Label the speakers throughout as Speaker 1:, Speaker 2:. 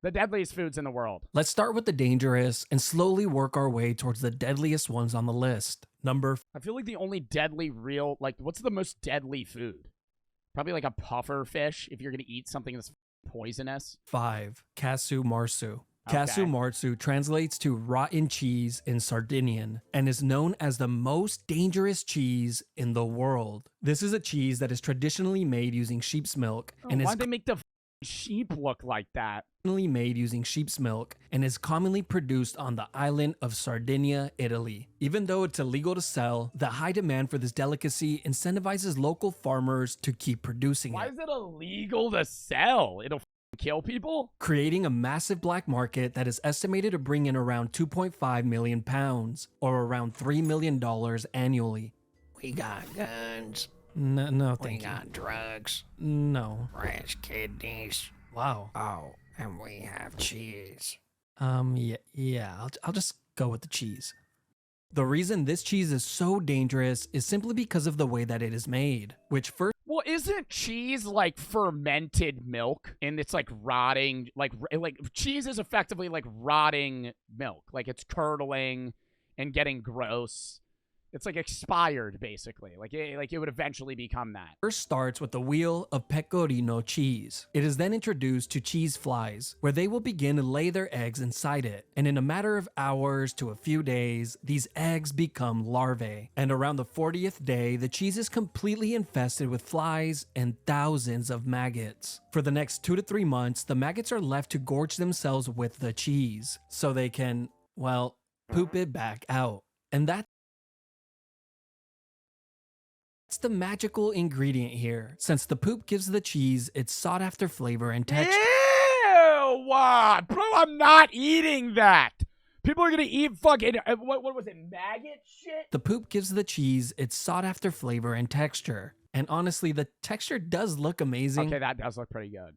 Speaker 1: The deadliest foods in the world.
Speaker 2: Let's start with the dangerous and slowly work our way towards the deadliest ones on the list.
Speaker 1: I feel like the only deadly real, like, what's the most deadly food? Probably like a puffer fish if you're going to eat something that's poisonous.
Speaker 2: 5. Casu marzu.
Speaker 1: Okay.
Speaker 2: Casu marzu translates to rotten cheese in Sardinian and is known as the most dangerous cheese in the world. This is a cheese that is traditionally made using sheep's milk and
Speaker 1: Why'd they make the sheep look like that?
Speaker 2: made using sheep's milk and is commonly produced on the island of Sardinia, Italy. Even though it's illegal to sell, the high demand for this delicacy incentivizes local farmers to keep producing
Speaker 1: Why
Speaker 2: it.
Speaker 1: is it illegal to sell? It'll kill people?
Speaker 2: Creating a massive black market that is estimated to bring in around 2.5 million pounds, or around $3 million annually.
Speaker 3: We got guns.
Speaker 2: No,
Speaker 3: We
Speaker 2: thank you.
Speaker 3: got drugs.
Speaker 2: No.
Speaker 3: Fresh kidneys.
Speaker 2: Wow.
Speaker 3: Oh, and we have cheese.
Speaker 2: I'll just go with the cheese. The reason this cheese is so dangerous is simply because of the way that it is made, which first
Speaker 1: Well, isn't cheese like fermented milk? And it's like rotting, like cheese is effectively like rotting milk. Like it's curdling and getting gross. It's like expired, basically. Like it would eventually become that.
Speaker 2: first starts with the wheel of pecorino cheese. It is then introduced to cheese flies, where they will begin to lay their eggs inside it. And in a matter of hours to a few days, these eggs become larvae. And around the 40th day, the cheese is completely infested with flies and thousands of maggots. For the next 2 to 3 months, the maggots are left to gorge themselves with the cheese, so they can, well, poop it back out. And that's the magical ingredient here, since the poop gives the cheese its sought-after flavor and texture.
Speaker 1: Ew! Bro, I'm not eating that. People are gonna eat fucking what was it? Maggot shit?
Speaker 2: The poop gives the cheese its sought-after flavor and texture. And honestly, the texture does look amazing.
Speaker 1: Okay, that does look pretty good.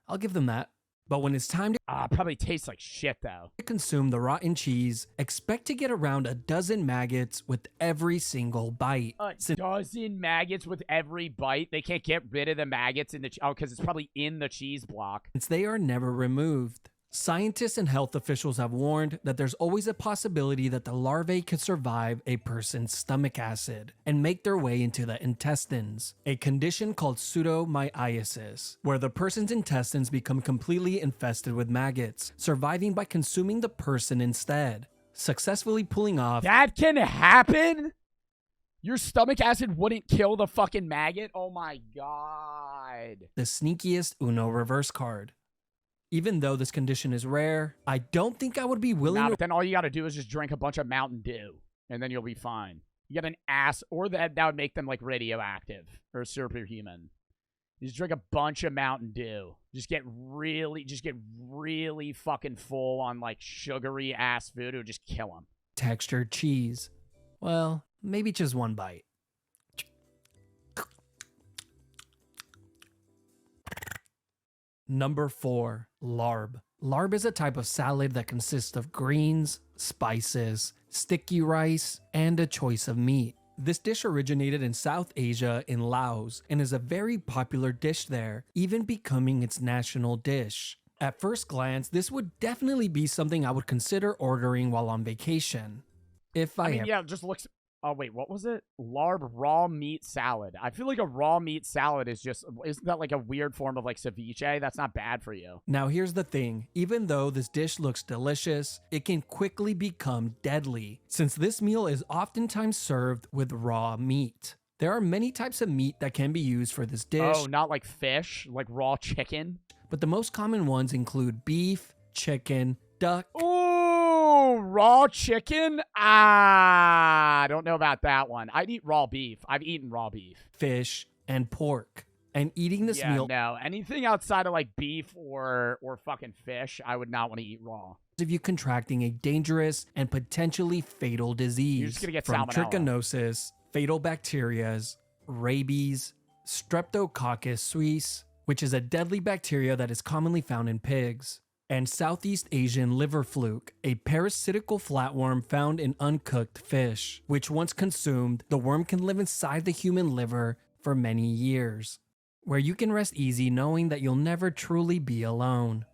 Speaker 2: I'll give them that. But when it's time to
Speaker 1: Probably tastes like shit though.
Speaker 2: consume the rotten cheese, expect to get around a dozen maggots with every single bite.
Speaker 1: A
Speaker 2: Since
Speaker 1: dozen maggots with every bite. They can't get rid of the maggots in the because it's probably in the cheese block.
Speaker 2: they are never removed. Scientists and health officials have warned that there's always a possibility that the larvae could survive a person's stomach acid and make their way into the intestines, a condition called pseudomyiasis, where the person's intestines become completely infested with maggots, surviving by consuming the person instead, successfully pulling off
Speaker 1: That can happen? Your stomach acid wouldn't kill the fucking maggot? Oh my god.
Speaker 2: the sneakiest Uno reverse card. Even though this condition is rare, I don't think I would be willing
Speaker 1: Nah,
Speaker 2: to
Speaker 1: but then all you gotta do is just drink a bunch of Mountain Dew, and then you'll be fine. You get an ass, or that would make them like radioactive or superhuman. You just drink a bunch of Mountain Dew. Just get really fucking full on like sugary ass food. It would just kill them.
Speaker 2: textured cheese. Well, maybe just one bite. Number 4, larb. Larb is a type of salad that consists of greens, spices, sticky rice, and a choice of meat. This dish originated in South Asia in Laos and is a very popular dish there, even becoming its national dish. At first glance, this would definitely be something I would consider ordering while on vacation. If I,
Speaker 1: I mean,
Speaker 2: am.
Speaker 1: yeah, it just looks. Oh wait, what was it? Larb raw meat salad. I feel like a raw meat salad is just isn't that like a weird form of like ceviche? That's not bad for you.
Speaker 2: Now here's the thing, even though this dish looks delicious, it can quickly become deadly, since this meal is oftentimes served with raw meat. There are many types of meat that can be used for this dish,
Speaker 1: Oh, not like fish, like raw chicken.
Speaker 2: but the most common ones include beef, chicken, duck,
Speaker 1: Ooh, raw chicken? I don't know about that one. I'd eat raw beef. I've eaten raw beef.
Speaker 2: fish, and pork. And eating this meal
Speaker 1: No. Anything outside of like beef or fucking fish, I would not want to eat raw.
Speaker 2: of you contracting a dangerous and potentially fatal disease
Speaker 1: You're just gonna get
Speaker 2: from
Speaker 1: salmonella.
Speaker 2: trichinosis, fatal bacterias, rabies, streptococcus suis, which is a deadly bacteria that is commonly found in pigs, and Southeast Asian liver fluke, a parasitical flatworm found in uncooked fish, which once consumed, the worm can live inside the human liver for many years. where you can rest easy knowing that you'll never truly be alone.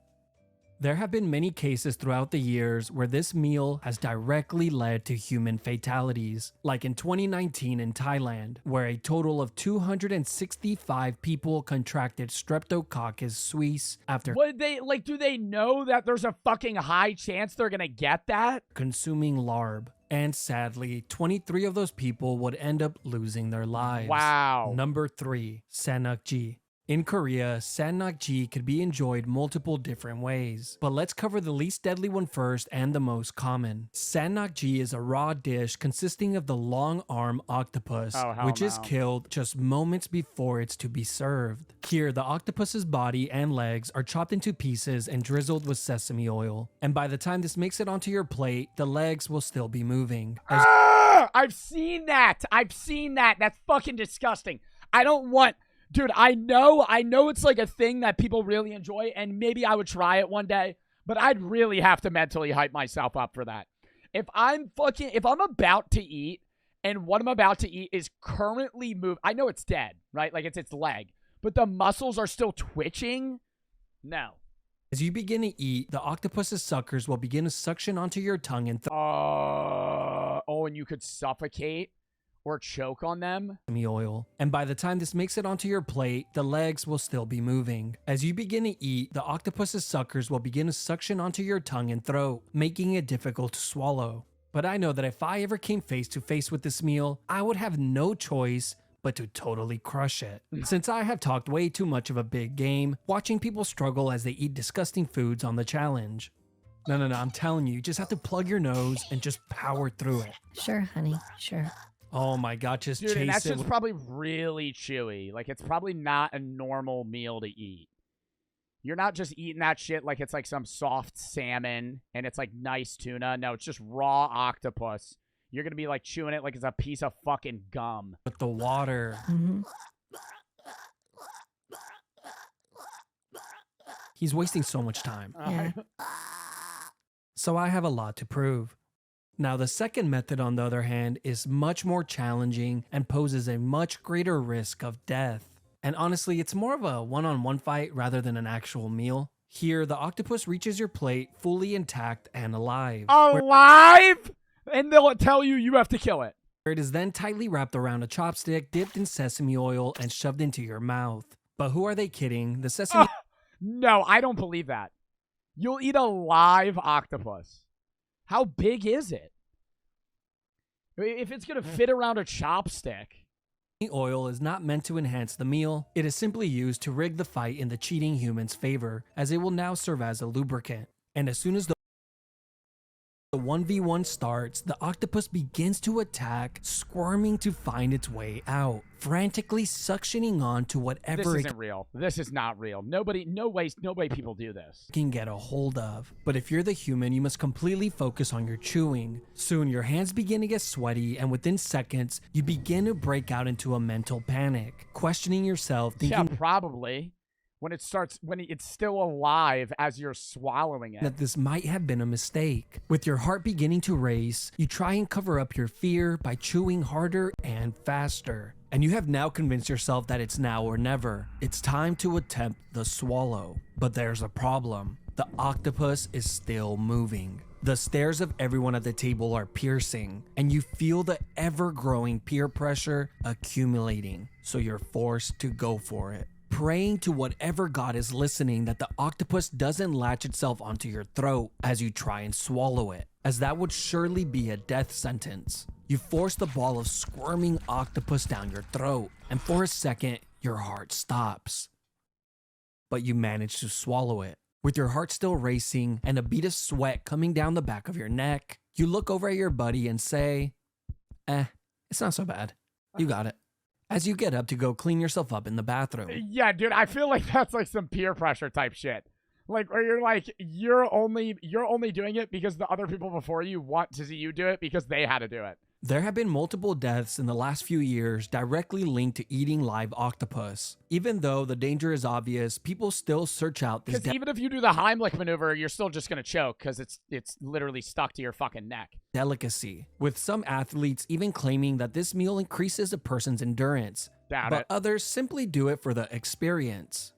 Speaker 2: There have been many cases throughout the years where this meal has directly led to human fatalities, like in 2019 in Thailand, where a total of 265 people contracted Streptococcus suis after
Speaker 1: What they like? Do they know that there's a fucking high chance they're gonna get that?
Speaker 2: consuming larb. And sadly, 23 of those people would end up losing their lives.
Speaker 1: Wow.
Speaker 2: Number 3, Sanok G. In Korea, Sanok G could be enjoyed multiple different ways, but let's cover the least deadly one first and the most common. Sanok G is a raw dish consisting of the long arm octopus,
Speaker 1: Oh, hell
Speaker 2: which is
Speaker 1: no.
Speaker 2: killed just moments before it's to be served. Here, the octopus's body and legs are chopped into pieces and drizzled with sesame oil, and by the time this makes it onto your plate, the legs will still be moving.
Speaker 1: I've seen that. That's fucking disgusting. I don't want... Dude, I know it's like a thing that people really enjoy, and maybe I would try it one day, but I'd really have to mentally hype myself up for that. If I'm about to eat, and what I'm about to eat is currently I know it's dead, right? Like it's its leg, but the muscles are still twitching. No.
Speaker 2: As you begin to eat, the octopus's suckers will begin to suction onto your tongue and
Speaker 1: And you could suffocate or choke on them.
Speaker 2: oil. And by the time this makes it onto your plate, the legs will still be moving. As you begin to eat, the octopus's suckers will begin to suction onto your tongue and throat, making it difficult to swallow. But I know that if I ever came face to face with this meal, I would have no choice but to totally crush it. Since I have talked way too much of a big game, watching people struggle as they eat disgusting foods on the challenge. No, I'm telling you just have to plug your nose and just power through it.
Speaker 4: Sure, honey, sure.
Speaker 2: Oh my god, just
Speaker 1: Dude, and
Speaker 2: chase
Speaker 1: that
Speaker 2: it.
Speaker 1: shit's probably really chewy. Like, it's probably not a normal meal to eat. You're not just eating that shit like it's like some soft salmon and it's like nice tuna. No, it's just raw octopus. You're gonna be like chewing it like it's a piece of fucking gum.
Speaker 2: With the water.
Speaker 4: Mm-hmm.
Speaker 2: He's wasting so much time.
Speaker 4: Yeah.
Speaker 2: So I have a lot to prove. Now, the second method, on the other hand, is much more challenging and poses a much greater risk of death. And honestly, it's more of a one-on-one fight rather than an actual meal. Here, the octopus reaches your plate fully intact and alive,
Speaker 1: Alive? And they'll tell you have to kill it.
Speaker 2: where it is then tightly wrapped around a chopstick, dipped in sesame oil, and shoved into your mouth. But who are they kidding? The sesame
Speaker 1: No, I don't believe that. You'll eat a live octopus. How big is it? If it's going to fit around a chopstick.
Speaker 2: oil is not meant to enhance the meal. It is simply used to rig the fight in the cheating human's favor, as it will now serve as a lubricant. And as soon as the 1v1 starts, the octopus begins to attack, squirming to find its way out, frantically suctioning on to
Speaker 1: This
Speaker 2: whatever it
Speaker 1: isn't real. This is not real. No way people do this.
Speaker 2: can get a hold of. But if you're the human, you must completely focus on your chewing. Soon your hands begin to get sweaty, and within seconds, you begin to break out into a mental panic, questioning yourself,
Speaker 1: Yeah,
Speaker 2: thinking
Speaker 1: probably. When it's still alive as you're swallowing it.
Speaker 2: that this might have been a mistake. With your heart beginning to race, you try and cover up your fear by chewing harder and faster. And you have now convinced yourself that it's now or never. It's time to attempt the swallow. But there's a problem. The octopus is still moving. The stares of everyone at the table are piercing, and you feel the ever-growing peer pressure accumulating. So you're forced to go for it, praying to whatever god is listening that the octopus doesn't latch itself onto your throat as you try and swallow it, as that would surely be a death sentence. You force the ball of squirming octopus down your throat, and for a second, your heart stops. But you manage to swallow it. With your heart still racing and a bead of sweat coming down the back of your neck, you look over at your buddy and say, it's not so bad. You got it. As you get up to go clean yourself up in the bathroom.
Speaker 1: Yeah, dude, I feel like that's like some peer pressure type shit. Like, where you're only doing it because the other people before you want to see you do it because they had to do it.
Speaker 2: There have been multiple deaths in the last few years directly linked to eating live octopus. Even though the danger is obvious, people still search out this
Speaker 1: Because even if you do the Heimlich maneuver, you're still just gonna choke because it's literally stuck to your fucking neck.
Speaker 2: delicacy, with some athletes even claiming that this meal increases a person's endurance,
Speaker 1: Doubt
Speaker 2: but
Speaker 1: it.
Speaker 2: others simply do it for the experience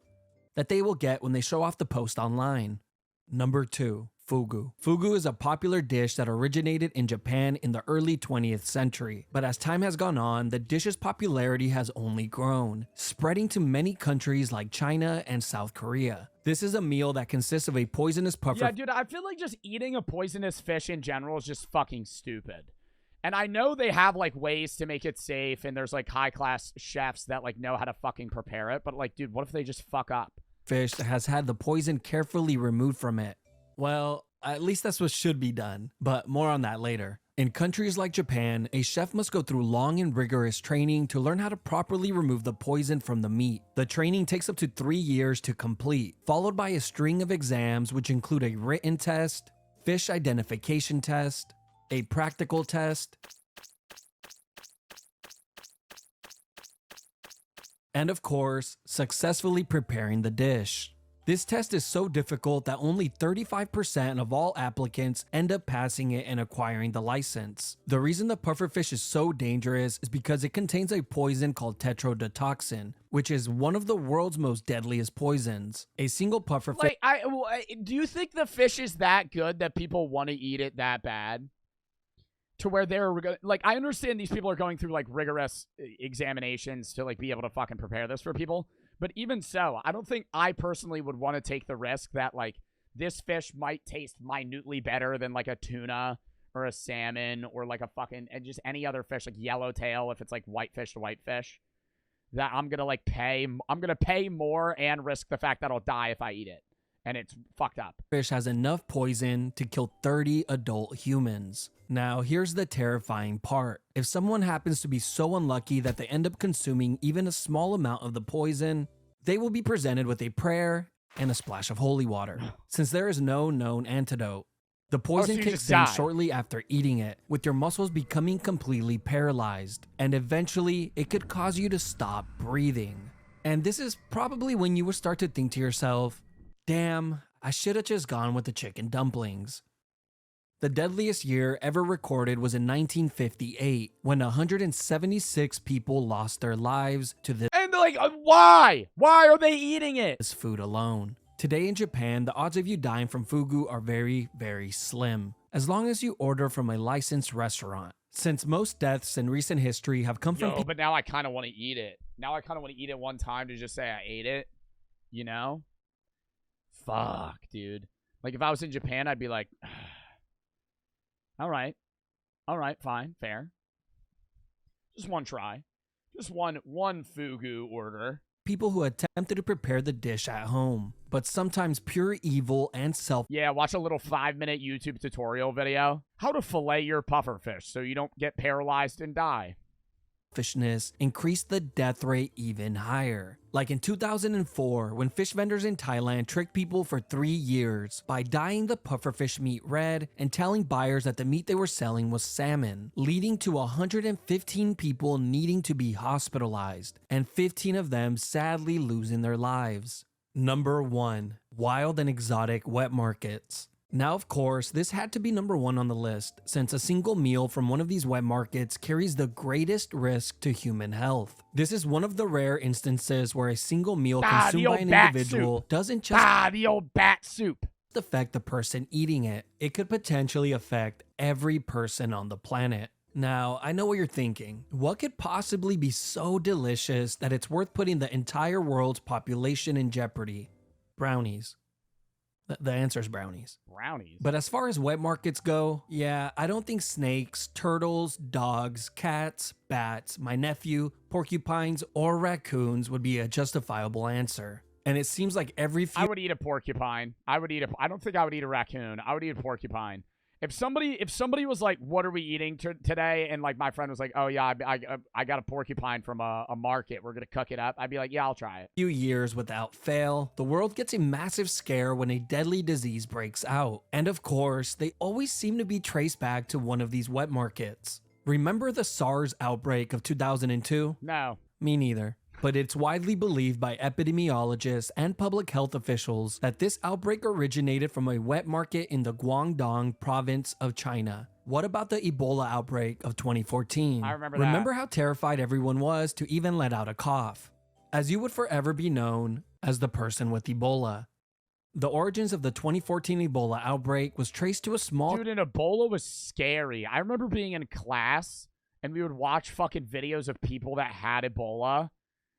Speaker 2: that they will get when they show off the post online. Number 2. Fugu. Fugu is a popular dish that originated in Japan in the early 20th century, but as time has gone on, the dish's popularity has only grown, spreading to many countries like China and South Korea. This is a meal that consists of a poisonous puffer.
Speaker 1: Yeah, dude, I feel like just eating a poisonous fish in general is just fucking stupid. And I know they have, like, ways to make it safe, and there's, like, high-class chefs that, like, know how to fucking prepare it, but, like, dude, what if they just fuck up?
Speaker 2: Fish that has had the poison carefully removed from it. Well, at least that's what should be done, but more on that later. In countries like Japan, a chef must go through long and rigorous training to learn how to properly remove the poison from the meat. The training takes up to 3 years to complete, followed by a string of exams which include a written test, fish identification test, a practical test, and of course, successfully preparing the dish. This test is so difficult that only 35% of all applicants end up passing it and acquiring the license. The reason the pufferfish is so dangerous is because it contains a poison called tetrodotoxin, which is one of the world's most deadliest poisons. A single pufferfish...
Speaker 1: Do you think the fish is that good that people want to eat it that bad? To where they're, like, I understand these people are going through, like, rigorous examinations to, like, be able to fucking prepare this for people. But even so, I don't think I personally would want to take the risk that, like, this fish might taste minutely better than, like, a tuna or a salmon or, like, a fucking, and just any other fish, like yellowtail, if it's, like, whitefish to whitefish. That I'm going to pay more and risk the fact that I'll die if I eat it. And it's fucked up.
Speaker 2: Fish has enough poison to kill 30 adult humans. Now, here's the terrifying part. If someone happens to be so unlucky that they end up consuming even a small amount of the poison, they will be presented with a prayer and a splash of holy water, since there is no known antidote. The poison kicks in shortly after eating it, with your muscles becoming completely paralyzed, and eventually it could cause you to stop breathing. And this is probably when you will start to think to yourself, damn, I should have just gone with the chicken dumplings. The deadliest year ever recorded was in 1958, when 176 people lost their lives to this
Speaker 1: And, like, why? Why are they eating it?
Speaker 2: food alone. Today in Japan, the odds of you dying from fugu are very, very slim, as long as you order from a licensed restaurant. Since most deaths in recent history have come from
Speaker 1: But now I kind of want to eat it. Now I kind of want to eat it one time to just say I ate it, you know? Fuck, dude. Like, if I was in Japan, I'd be like, all right, fine, fair. Just one try. Just one fugu order.
Speaker 2: people who attempted to prepare the dish at home, but sometimes pure evil and
Speaker 1: Yeah, watch a little 5-minute YouTube tutorial video. How to fillet your pufferfish so you don't get paralyzed and die.
Speaker 2: selfishness increased the death rate even higher. Like in 2004, when fish vendors in Thailand tricked people for 3 years by dyeing the pufferfish meat red and telling buyers that the meat they were selling was salmon, leading to 115 people needing to be hospitalized, and 15 of them sadly losing their lives. Number 1. Wild and exotic wet markets. Now, of course, this had to be number 1 on the list, since a single meal from one of these wet markets carries the greatest risk to human health. This is one of the rare instances where a single meal consumed by an individual doesn't just
Speaker 1: the old bat soup.
Speaker 2: affect the person eating it. It could potentially affect every person on the planet. Now, I know what you're thinking. What could possibly be so delicious that it's worth putting the entire world's population in jeopardy? Brownies. The answer is brownies.
Speaker 1: Brownies?
Speaker 2: But as far as wet markets go, yeah, I don't think snakes, turtles, dogs, cats, bats, my nephew, porcupines, or raccoons would be a justifiable answer. And it seems like every few
Speaker 1: I would eat a porcupine. I don't think I would eat a raccoon. I would eat a porcupine. If somebody was like, "What are we eating today?" and like my friend was like, "Oh yeah, I got a porcupine from a market. We're gonna cook it up." I'd be like, "Yeah, I'll try it."
Speaker 2: few years without fail, the world gets a massive scare when a deadly disease breaks out. And of course, they always seem to be traced back to one of these wet markets. Remember the SARS outbreak of 2002?
Speaker 1: No.
Speaker 2: Me neither. But it's widely believed by epidemiologists and public health officials that this outbreak originated from a wet market in the Guangdong province of China. What about the Ebola outbreak of 2014?
Speaker 1: I remember that.
Speaker 2: Remember how terrified everyone was to even let out a cough? As you would forever be known as the person with Ebola. The origins of the 2014 Ebola outbreak was traced to a small...
Speaker 1: Dude, and Ebola was scary. I remember being in class, and we would watch fucking videos of people that had Ebola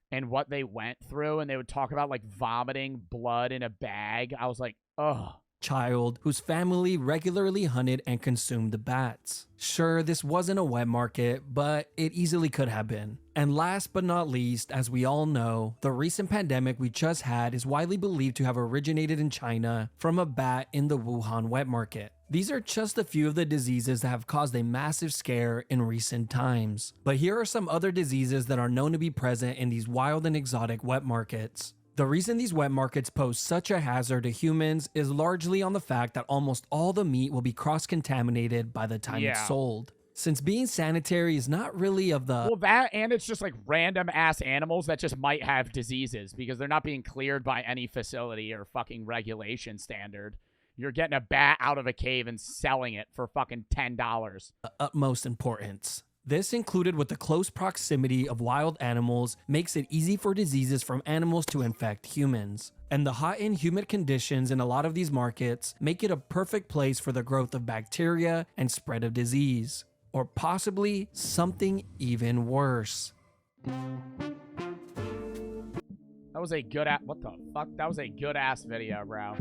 Speaker 1: and what they went through, and they would talk about, like, vomiting blood in a bag. I was like, ugh.
Speaker 2: Child whose family regularly hunted and consumed the bats. Sure, this wasn't a wet market, but it easily could have been. And last but not least, as we all know, the recent pandemic we just had is widely believed to have originated in China from a bat in the Wuhan wet market. These are just a few of the diseases that have caused a massive scare in recent times. But here are some other diseases that are known to be present in these wild and exotic wet markets. The reason these wet markets pose such a hazard to humans is largely on the fact that almost all the meat will be cross-contaminated by the time it's sold. Since being sanitary is not really of the...
Speaker 1: Well, that, and it's just like random-ass animals that just might have diseases because they're not being cleared by any facility or fucking regulation standard. You're getting a bat out of a cave and selling it for fucking $10.
Speaker 2: Utmost importance. This, included with the close proximity of wild animals, makes it easy for diseases from animals to infect humans. And the hot and humid conditions in a lot of these markets make it a perfect place for the growth of bacteria and spread of disease. Or possibly something even worse.
Speaker 1: That was a good what the fuck? That was a good ass video, bro.